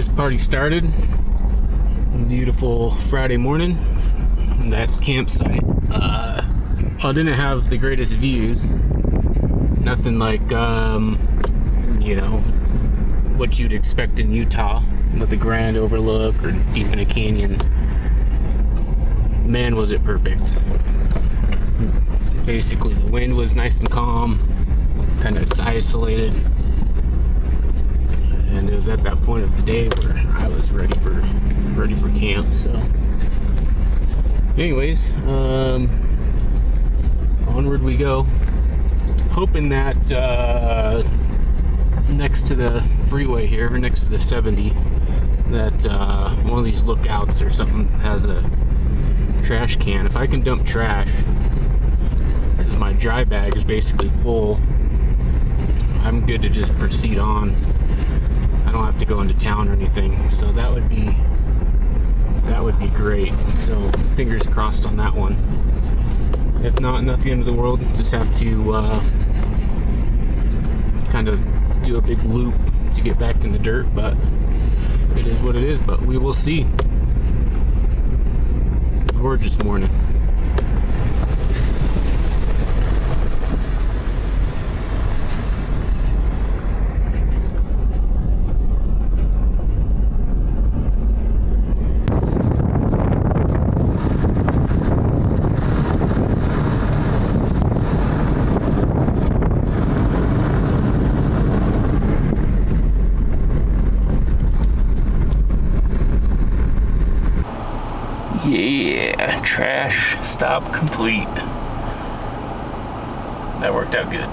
this party started. Beautiful Friday morning. That campsite didn't have the greatest views. Nothing like what you'd expect in Utah with the grand overlook or deep in a canyon. Man, was it perfect. Basically, the wind was nice and calm, kind of isolated, and it was at that point of the day where I was ready for camp. So anyways, onward we go, hoping that next to the freeway here, or next to the 70, that one of these lookouts or something has a trash can. If I can dump trash, because my dry bag is basically full, I'm good to just proceed on. I don't have to go into town or anything, so that would be great. So fingers crossed on that one. If not the end of the world. Just have to kind of do a big loop to get back in the dirt, but it is what it is. But we will see. Gorgeous morning. Yeah, trash stop complete. That worked out good.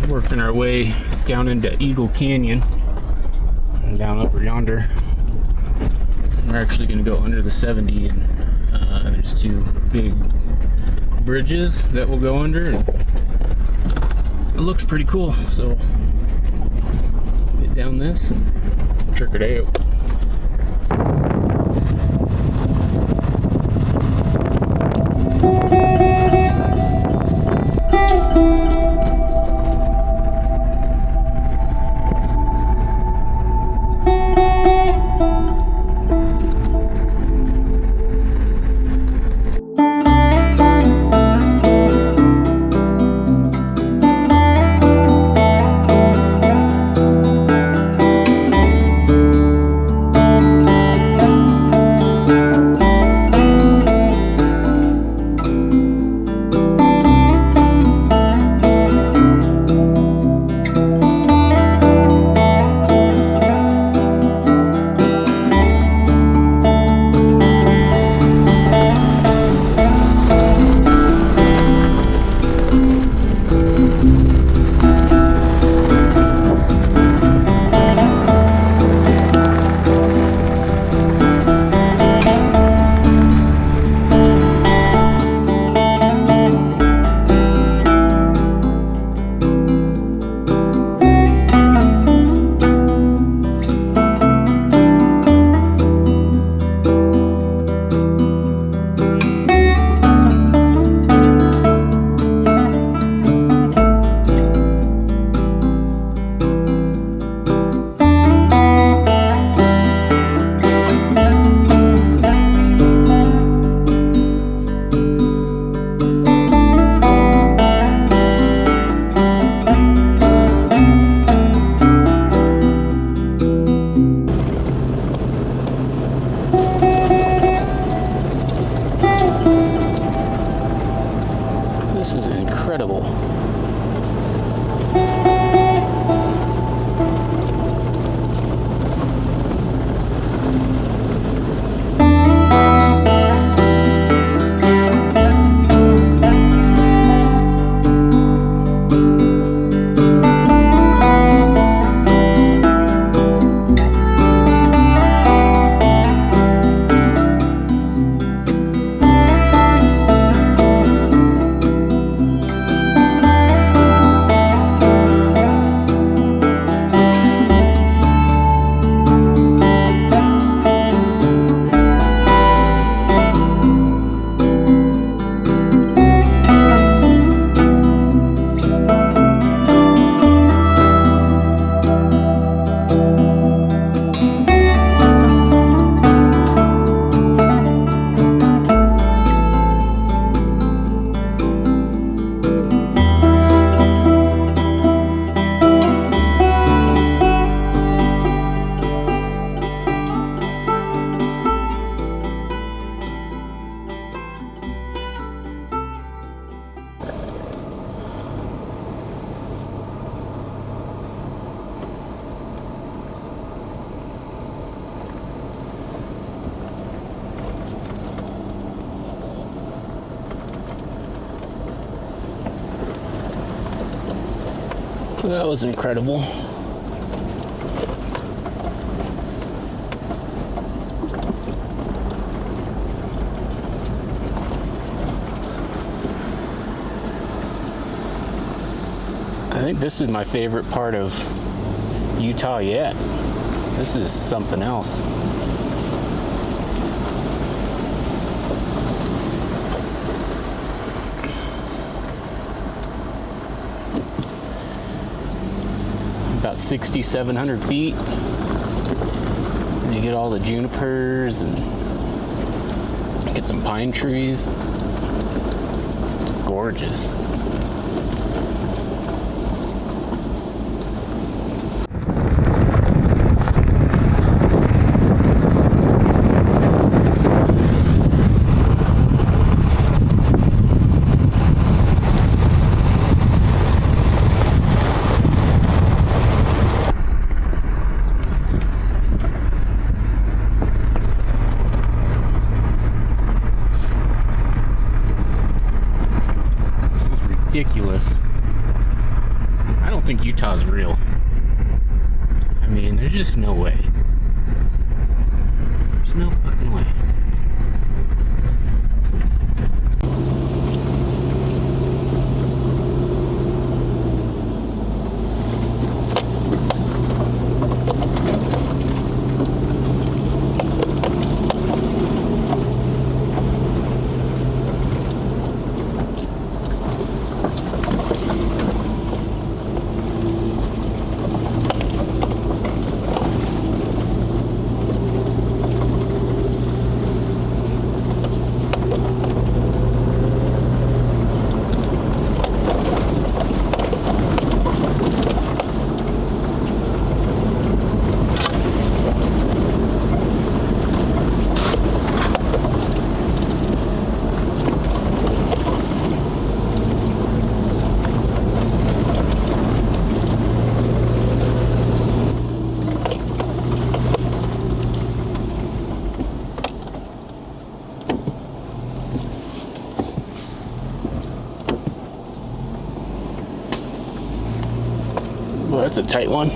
Working our way down into Eagle Canyon, down upper yonder. We're actually going to go under the 70, and there's two big bridges that we'll go under, and it looks pretty cool. So get down this and check it out. That was incredible. I think this is my favorite part of Utah yet. This is something else. About 6,700 feet. And you get all the junipers and get some pine trees. It's gorgeous. Ridiculous. I don't think Utah's real. I mean, there's just no way. There's no fucking way. Well, that's a tight one.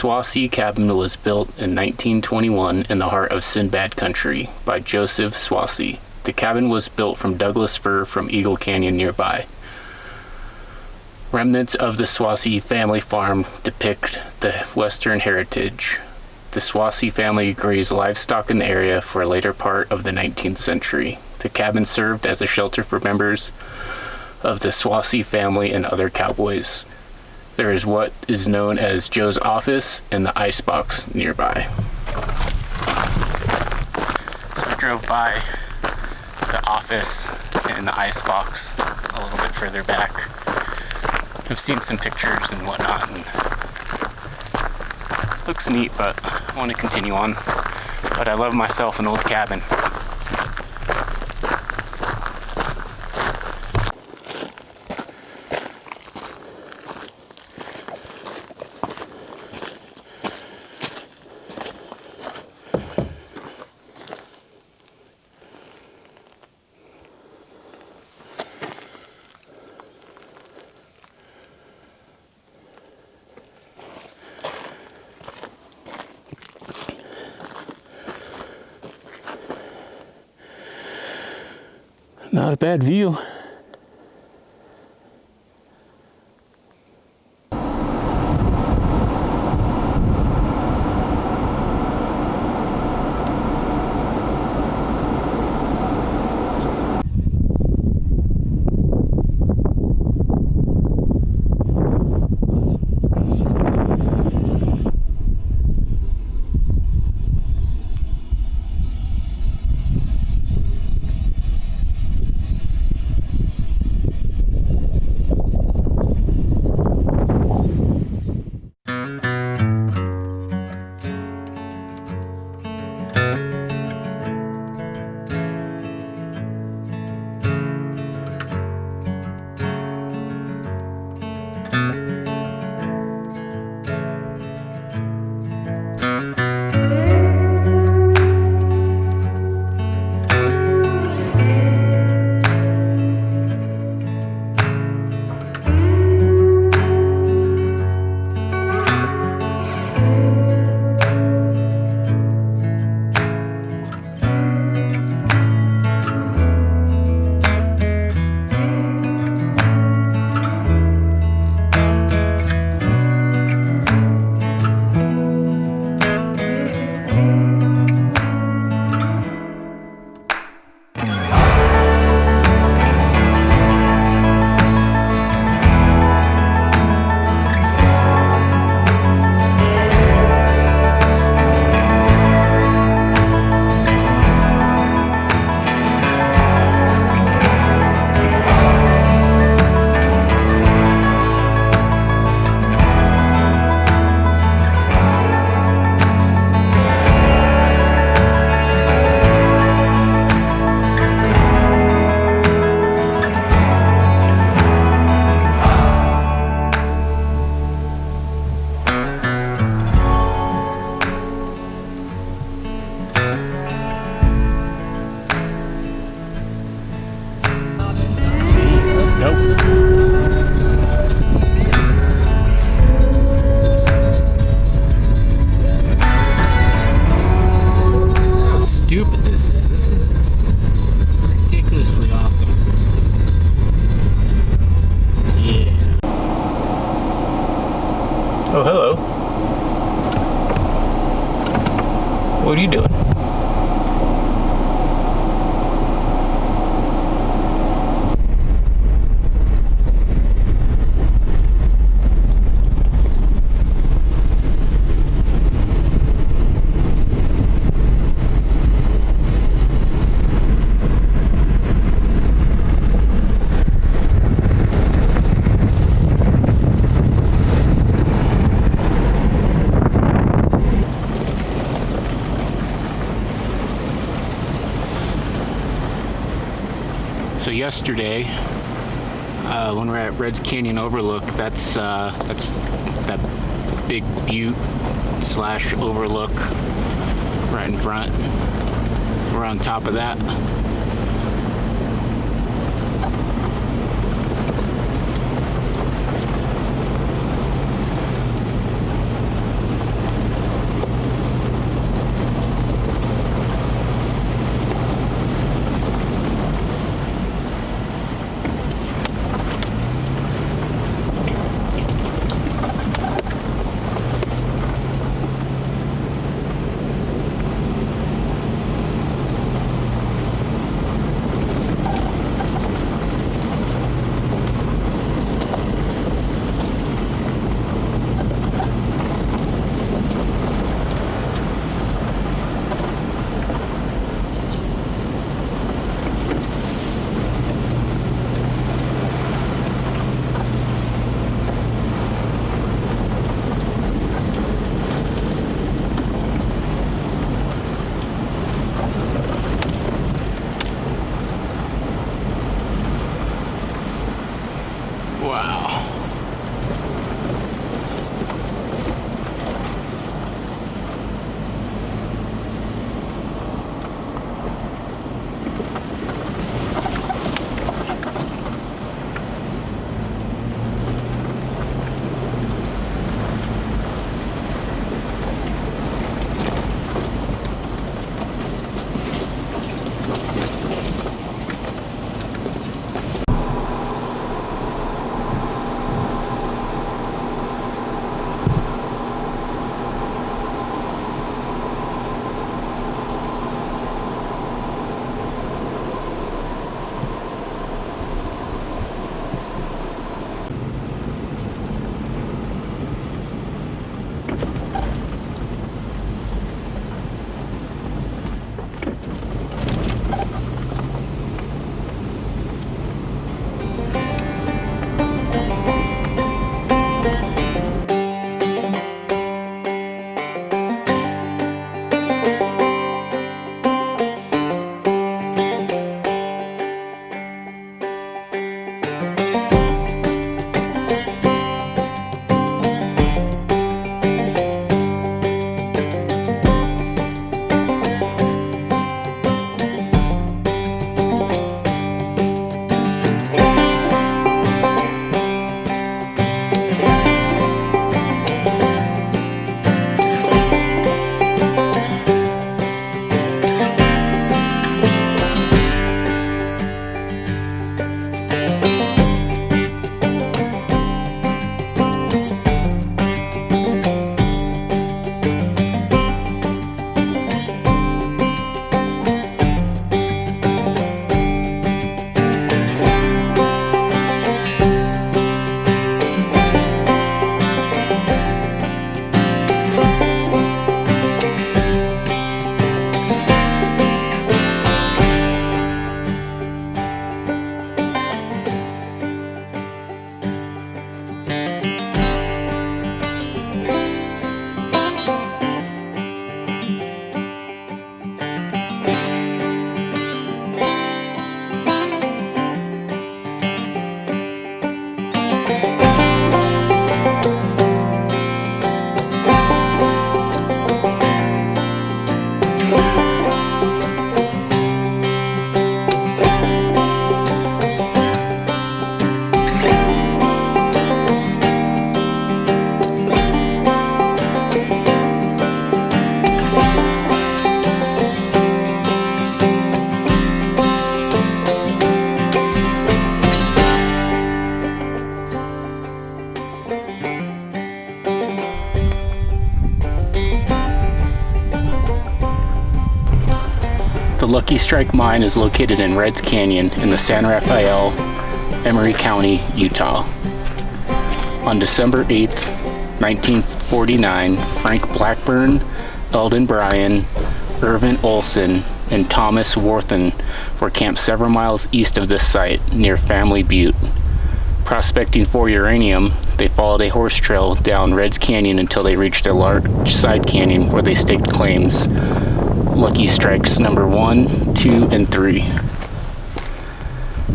Swassee Cabin was built in 1921 in the heart of Sinbad Country by Joseph Swassee. The cabin was built from Douglas fir from Eagle Canyon nearby. Remnants of the Swassee family farm depict the Western heritage. The Swassee family grazed livestock in the area for a later part of the 19th century. The cabin served as a shelter for members of the Swassee family and other cowboys. There is what is known as Joe's office and the icebox nearby. So I drove by the office and the icebox a little bit further back. I've seen some pictures and whatnot, and looks neat, but I want to continue on. But I love myself an old cabin. Not a bad view. So yesterday, when we're at Reds Canyon Overlook, that's that big butte / overlook right in front. We're on top of that. Wow. The Lucky Strike Mine is located in Reds Canyon in the San Rafael, Emery County, Utah. On December 8, 1949, Frank Blackburn, Eldon Bryan, Irvin Olson, and Thomas Worthen were camped several miles east of this site, near Family Butte. Prospecting for uranium, they followed a horse trail down Reds Canyon until they reached a large side canyon where they staked claims. Lucky Strikes number 1, 2, and 3.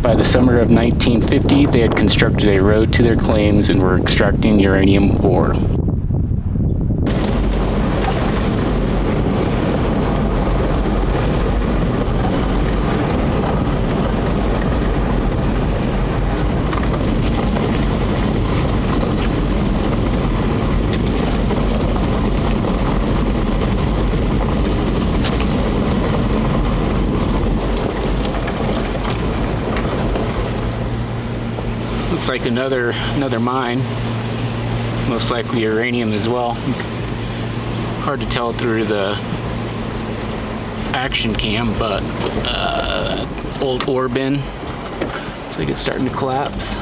By the summer of 1950, they had constructed a road to their claims and were extracting uranium ore. Looks like another mine, most likely uranium as well. Hard to tell through the action cam, but old ore bin. Looks like it's starting to collapse.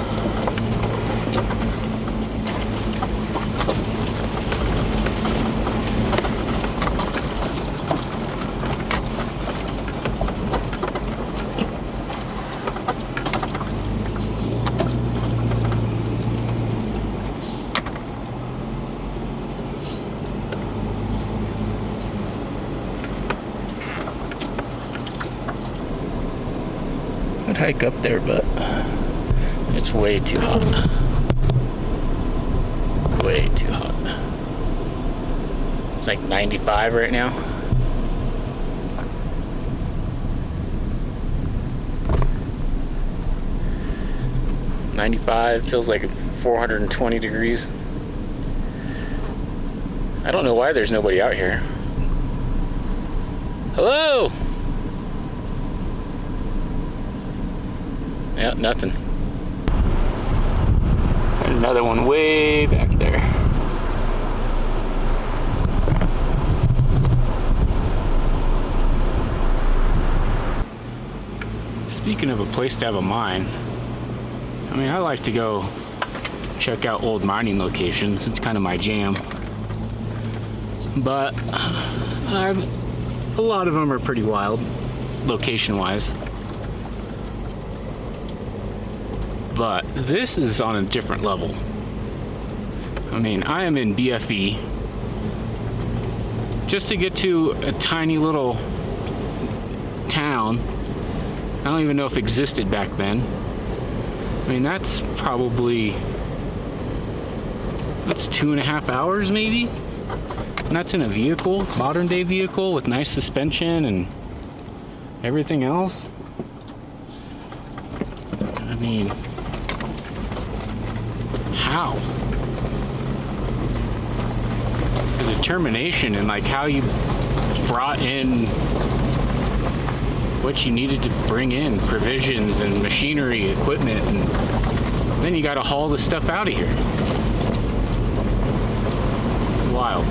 I'd hike up there, but it's way too hot. Way too hot. It's like 95 right now. Feels like 420 degrees. I don't know why there's nobody out here. Hello? Yeah, nothing. Another one way back there. Speaking of a place to have a mine, I mean, I like to go check out old mining locations. It's kind of my jam. But a lot of them are pretty wild, location-wise. But this is on a different level. I mean, I am in BFE. Just to get to a tiny little town, I don't even know if it existed back then. I mean, that's 2.5 hours maybe? And that's in a vehicle, modern day vehicle with nice suspension and everything else. I mean, how? The determination and like how you brought in what you needed to bring in, provisions and machinery, equipment, and then you got to haul the stuff out of here. Wild.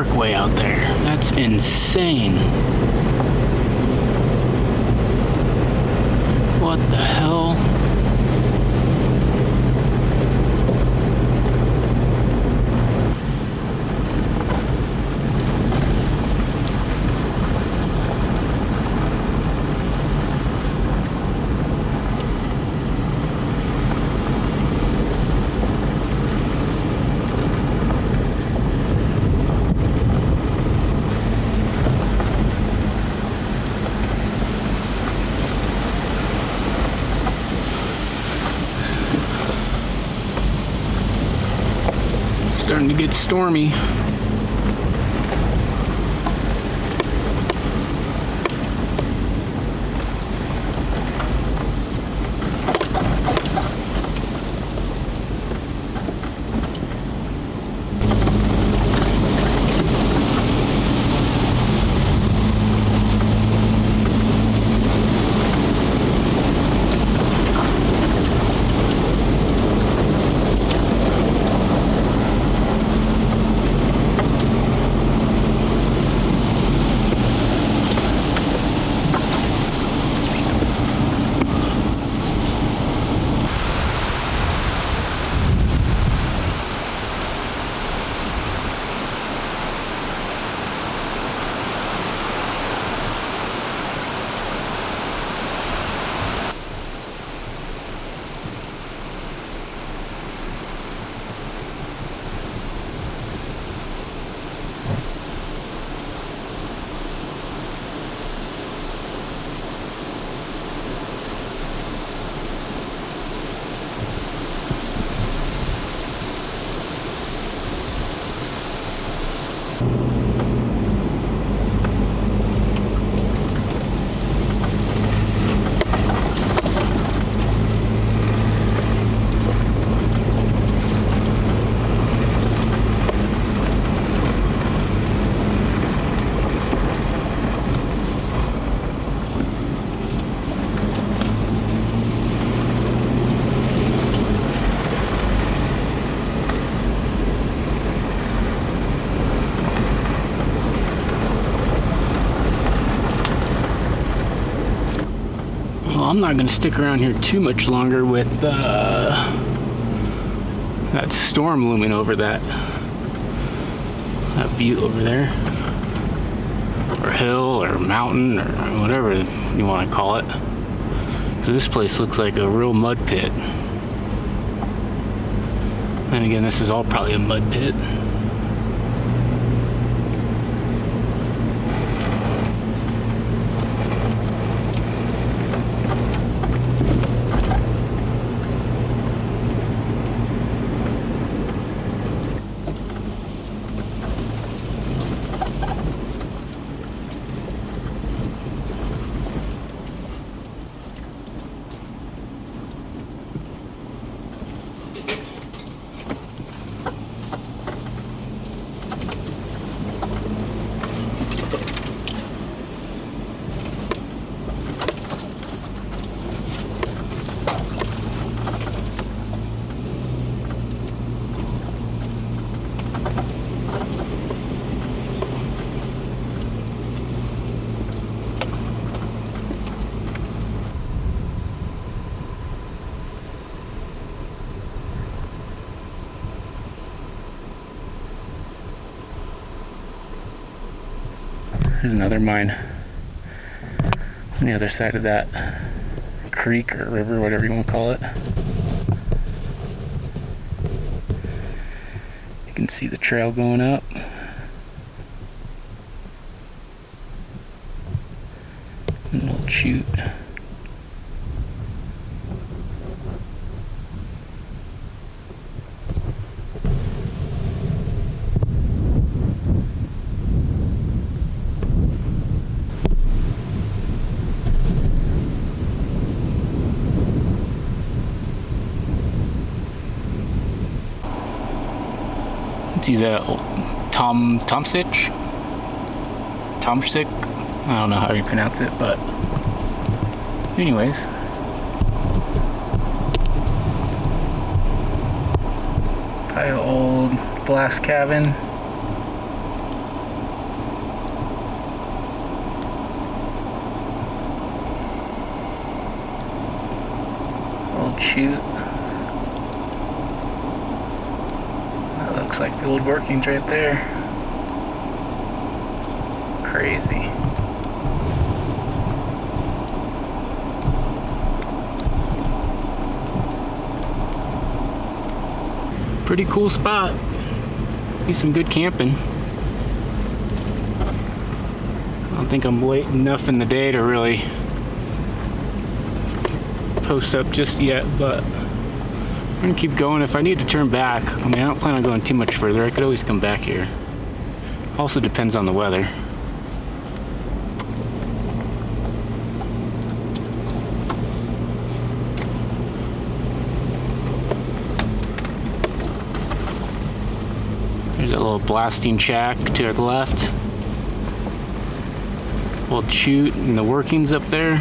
parkway out there. That's insane. What the hell? Starting to get stormy. Well, I'm not going to stick around here too much longer with that storm looming over that butte over there, or hill, or mountain, or whatever you want to call it. This place looks like a real mud pit. And again, this is all probably a mud pit. There's another mine on the other side of that creek or river, whatever you want to call it. You can see the trail going up. An old chute. See that Tomsic? I don't know how you pronounce it, but anyways. Probably an old glass cabin. old chute. That looks like the old workings right there. Crazy. Pretty cool spot. Be some good camping. I don't think I'm late enough in the day to really post up just yet, but I'm gonna keep going. If I need to turn back, I mean, I don't plan on going too much further. I could always come back here. Also depends on the weather. There's a little blasting shack to the left. Old chute and the workings up there.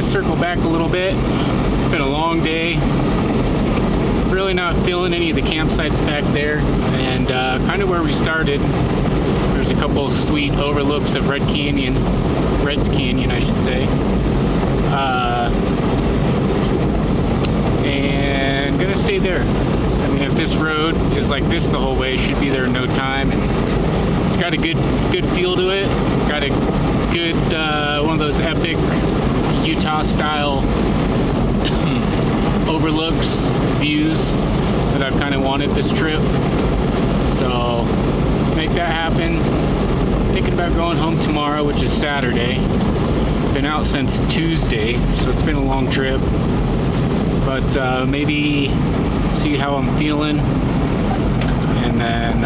Circle back a little bit. It's been a long day. Really not feeling any of the campsites back there, and kind of where we started. There's a couple of sweet overlooks of Reds Canyon, I should say. And gonna stay there. I mean, if this road is like this the whole way, should be there in no time. And it's got a good feel to it. Got a good one of those epic Utah style overlooks, views that I've kind of wanted this trip. So make that happen. Thinking about going home tomorrow, which is Saturday. Been out since Tuesday, so it's been a long trip. But maybe see how I'm feeling, and then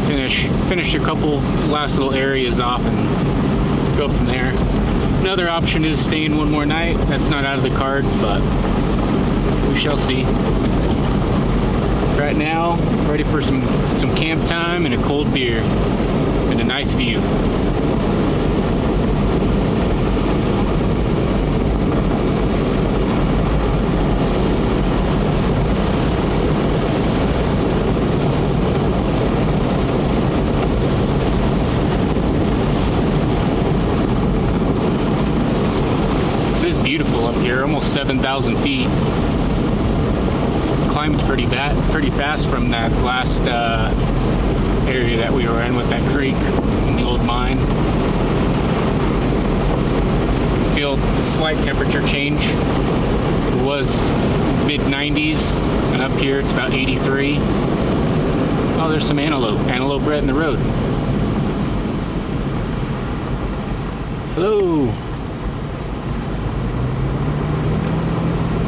finish a couple last little areas off and go from there. Another option is staying one more night. That's not out of the cards, but we shall see. Right now, ready for some camp time and a cold beer and a nice view. beautiful up here, almost 7,000 feet. Climbed pretty fast from that last area that we were in with that creek in the old mine. Feel slight temperature change. It was mid-90s, and up here it's about 83. Oh, there's some antelope right in the road. Hello.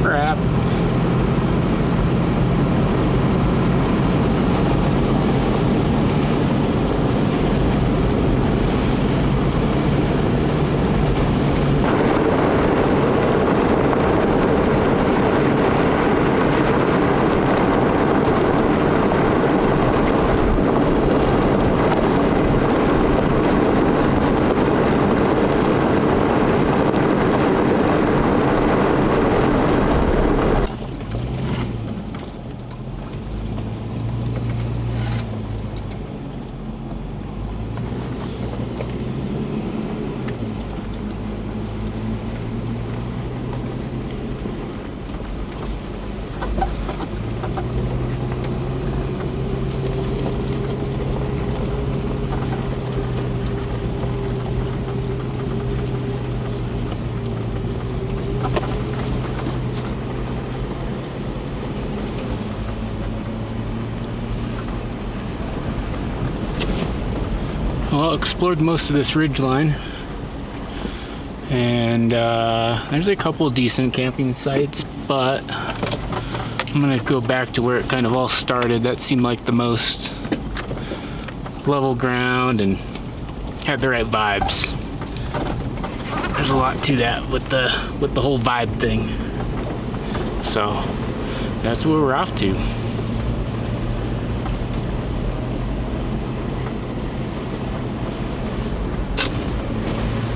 Crap. Well, explored most of this ridge line, and there's a couple of decent camping sites, but I'm gonna go back to where it kind of all started. That seemed like the most level ground and had the right vibes. There's a lot to that with the whole vibe thing. So that's where we're off to.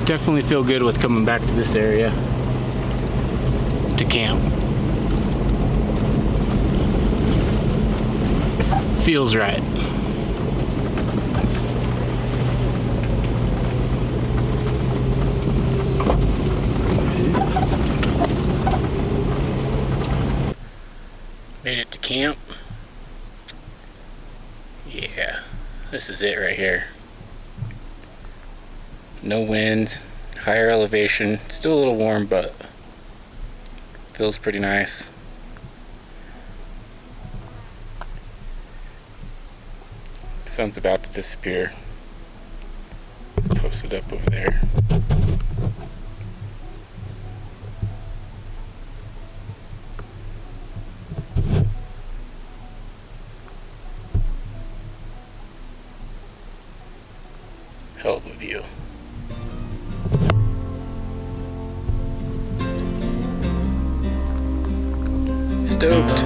Definitely feel good with coming back to this area to camp. Feels right. Made it to camp. Yeah, this is it right here. No wind, higher elevation, still a little warm, but feels pretty nice. Sun's about to disappear. Post it up over there. Hell of a view. Stoked.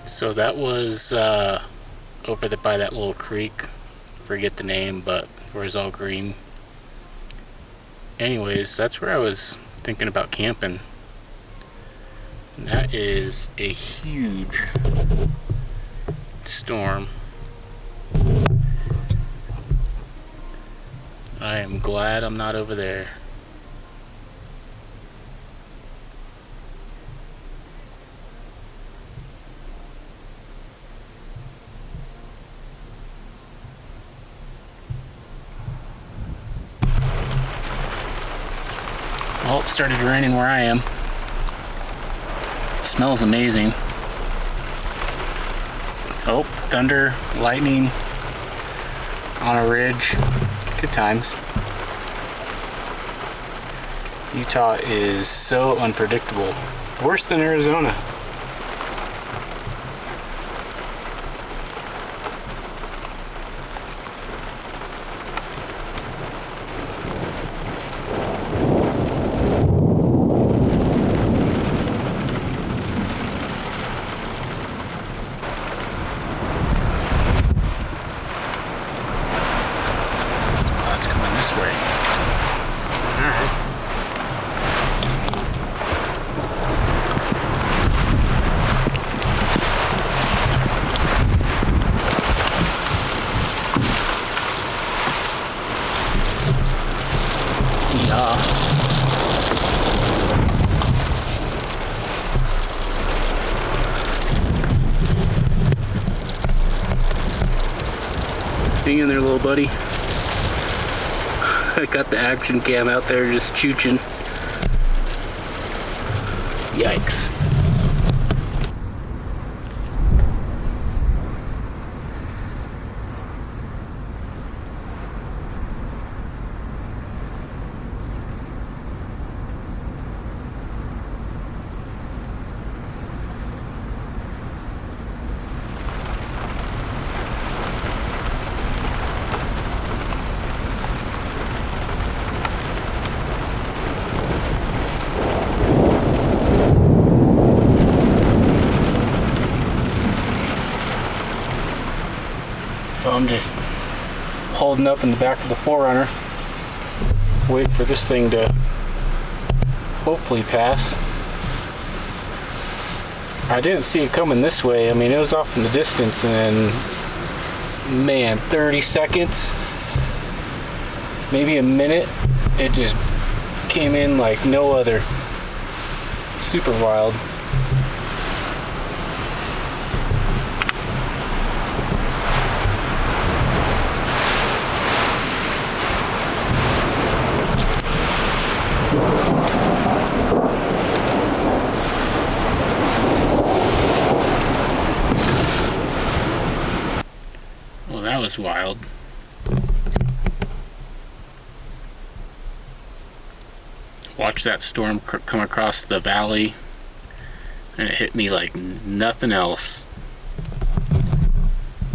So that was over by that little creek. Forget the name, but where it's all green. Anyways, that's where I was thinking about camping. That is a huge storm. I am glad I'm not over there. Oh, it started raining where I am. Smells amazing. Oh, thunder, lightning on a ridge. Good times. Utah is so unpredictable. Worse than Arizona. Hang in there, little buddy. I got the action cam out there just chooching. Yikes. So I'm just holding up in the back of the 4Runner, waiting for this thing to hopefully pass. I didn't see it coming this way. I mean, it was off in the distance, and then, man, 30 seconds, maybe a minute, it just came in like no other. Super wild. That was wild. Watch that storm come across the valley, and it hit me like nothing else.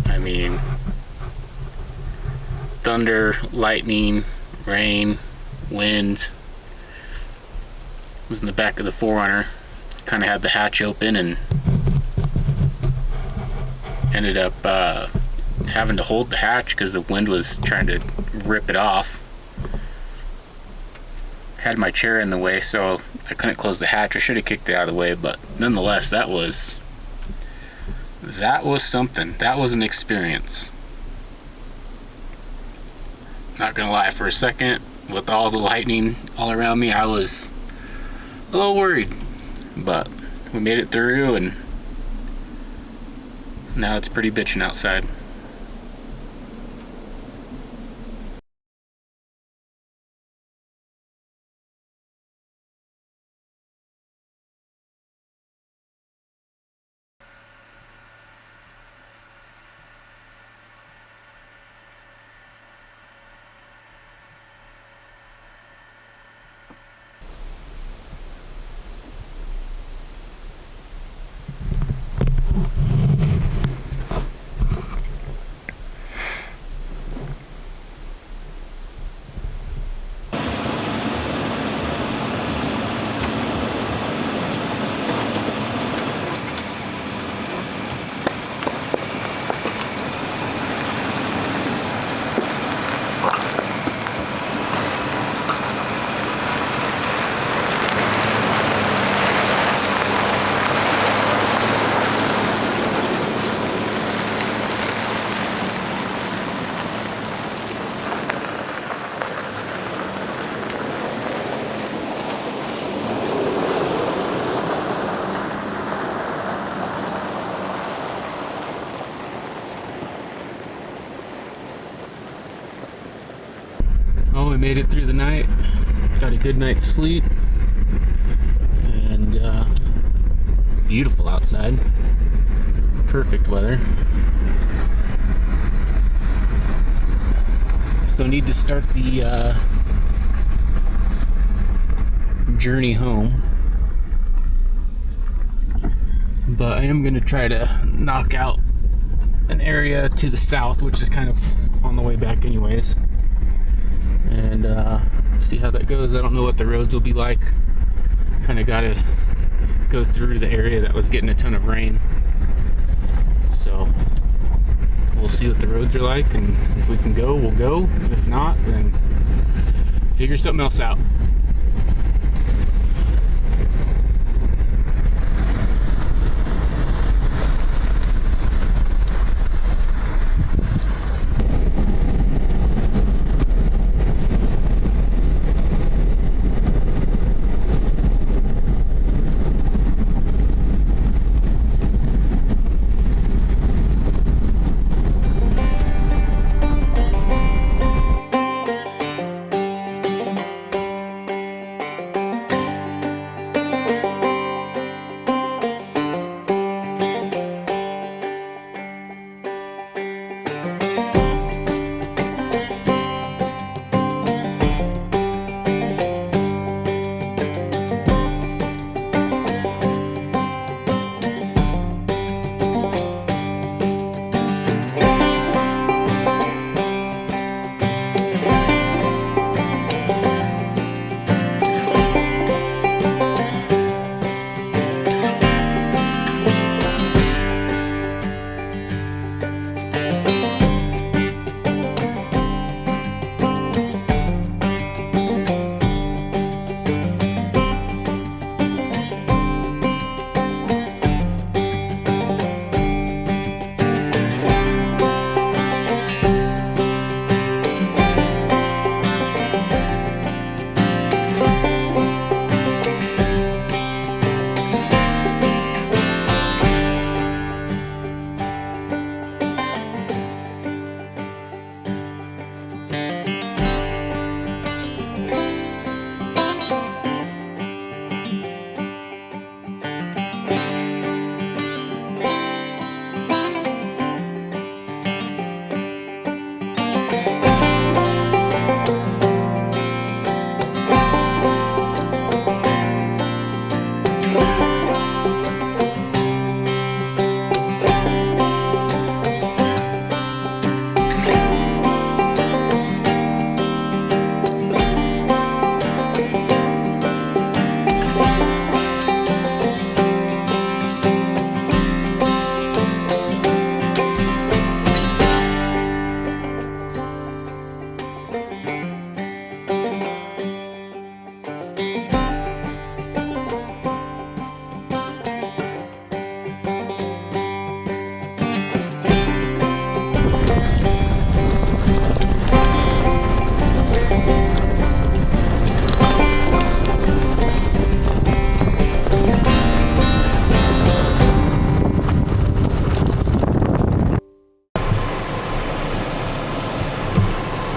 I mean, thunder, lightning, rain, wind. Was in the back of the 4Runner. Kind of had the hatch open and ended up having to hold the hatch because the wind was trying to rip it off. Had my chair in the way, so I couldn't close the hatch. I should have kicked it out of the way, but nonetheless, that was something. That was an experience. Not gonna lie, for a second, with all the lightning all around me, I was a little worried, but we made it through, and now it's pretty bitchin' outside. we made it through the night. Got a good night's sleep. And beautiful outside. Perfect weather. So need to start the journey home. But I am going to try to knock out an area to the south, which is kind of on the way back anyways, and see how that goes. I don't know what the roads will be like. Kind of got to go through the area that was getting a ton of rain, so we'll see what the roads are like, and if we can go, we'll go. If not, then figure something else out.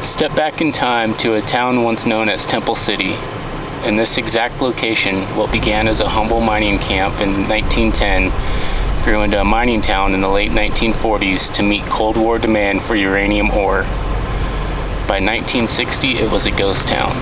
Step back in time to a town once known as Temple City. In this exact location, what began as a humble mining camp in 1910 grew into a mining town in the late 1940s to meet Cold War demand for uranium ore. By 1960, it was a ghost town.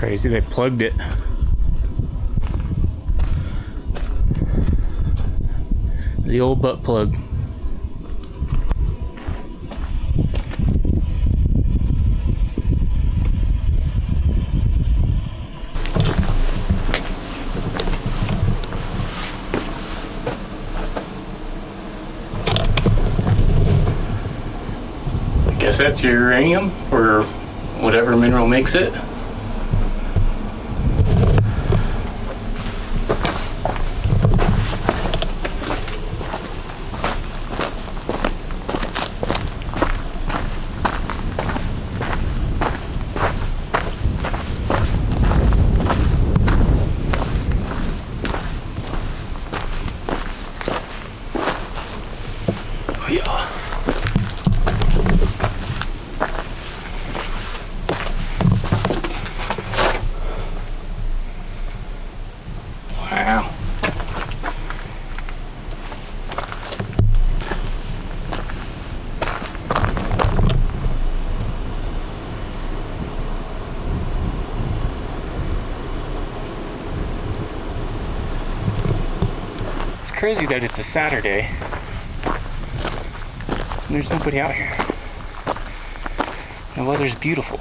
Crazy, they plugged it. The old butt plug. I guess that's uranium or whatever mineral makes it. Wow. It's crazy that it's a Saturday and there's nobody out here. The weather's beautiful.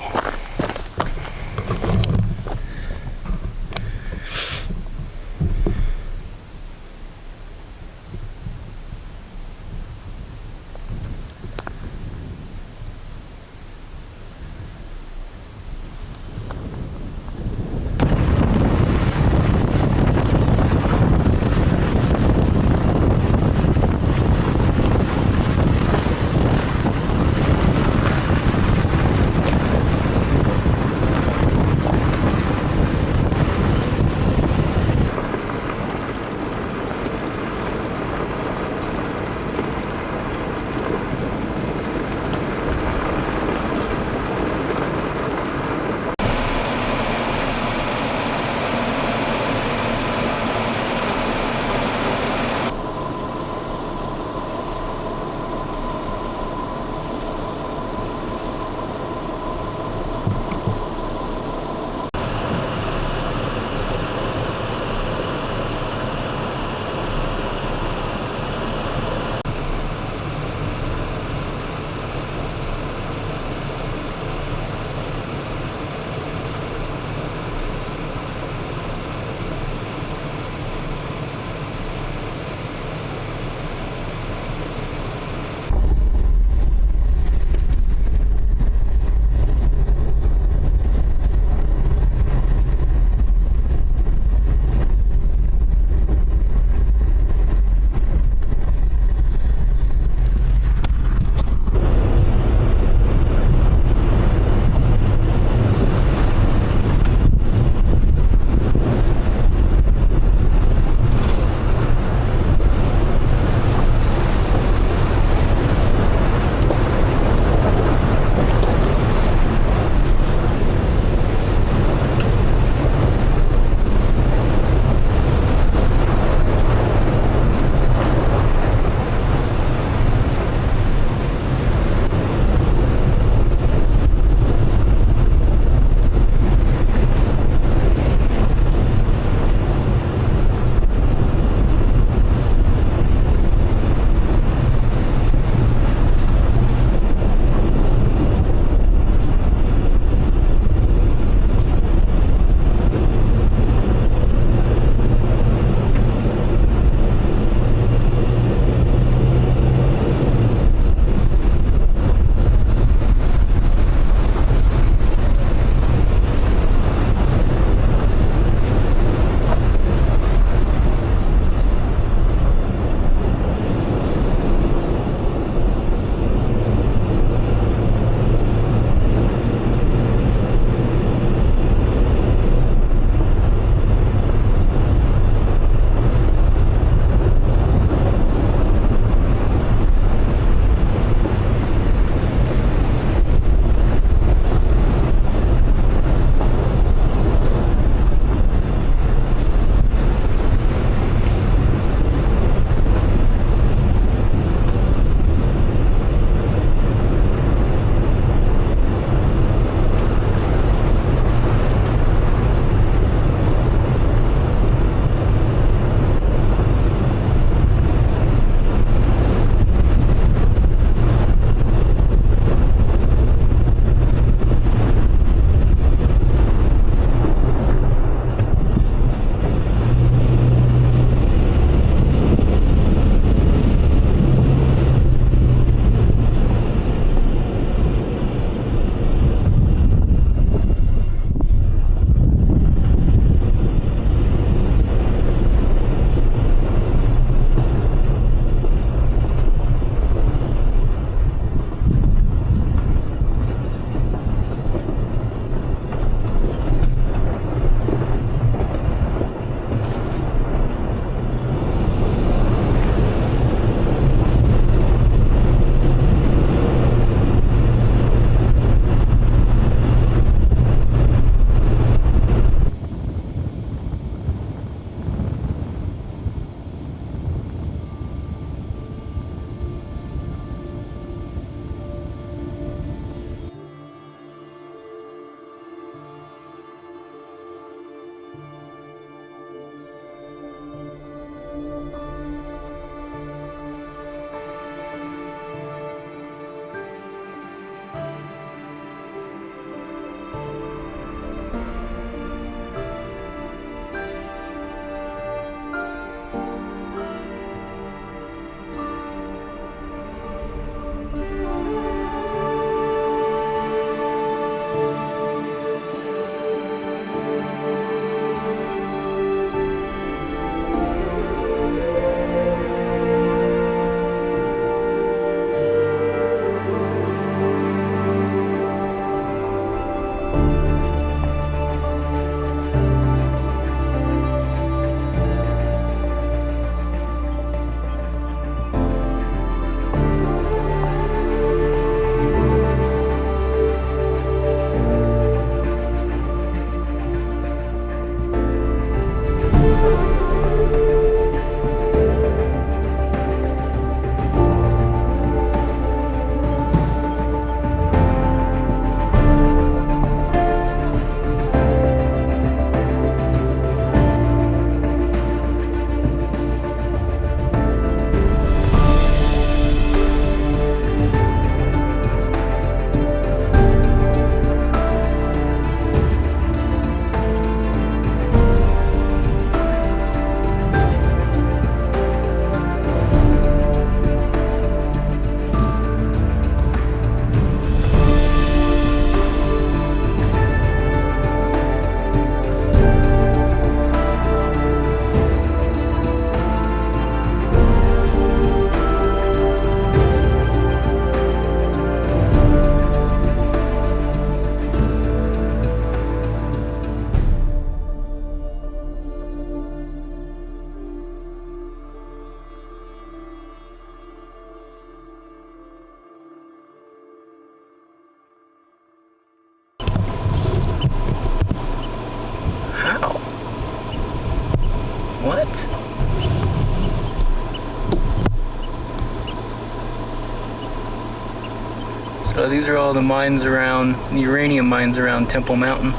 So these are all the mines around, the uranium mines around Temple Mountain.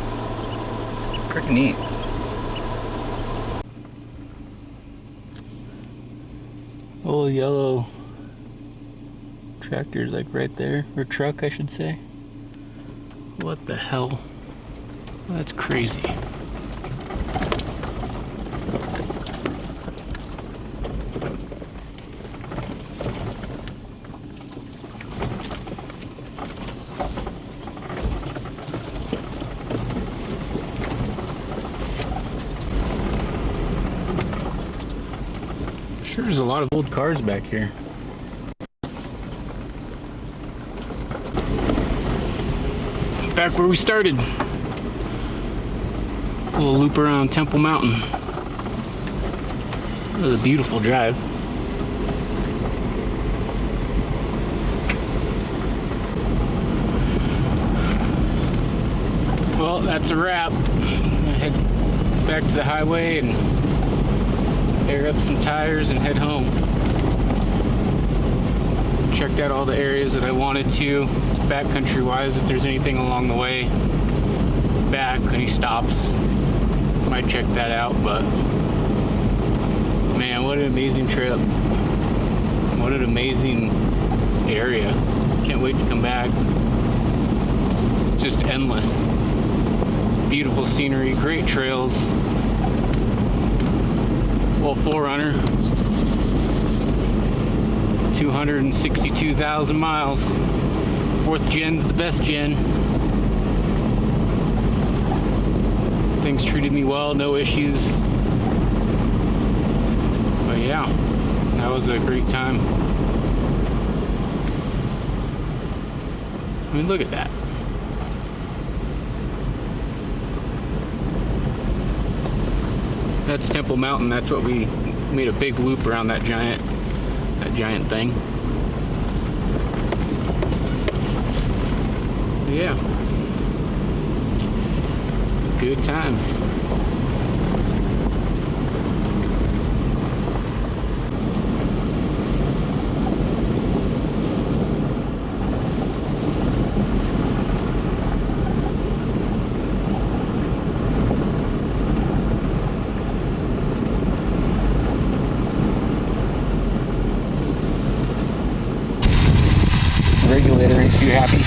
Pretty neat. Old yellow tractor's like right there, or truck I should say. What the hell? That's crazy. Sure, there's a lot of old cars back here. Back where we started. A little loop around Temple Mountain. It was a beautiful drive. Well, that's a wrap. I'm gonna head back to the highway and air up some tires and head home. Checked out all the areas that I wanted to, backcountry wise, if there's anything along the way back, any stops, might check that out. But man, what an amazing trip. What an amazing area. Can't wait to come back. It's just endless. Beautiful scenery, great trails. Well, 4Runner, 262,000 miles. 4th gen's the best gen. Things treated me well, no issues. But yeah, that was a great time. I mean, look at that. That's Temple Mountain. That's what we made a big loop around that giant thing. Yeah. Good times. Regulator ain't too happy.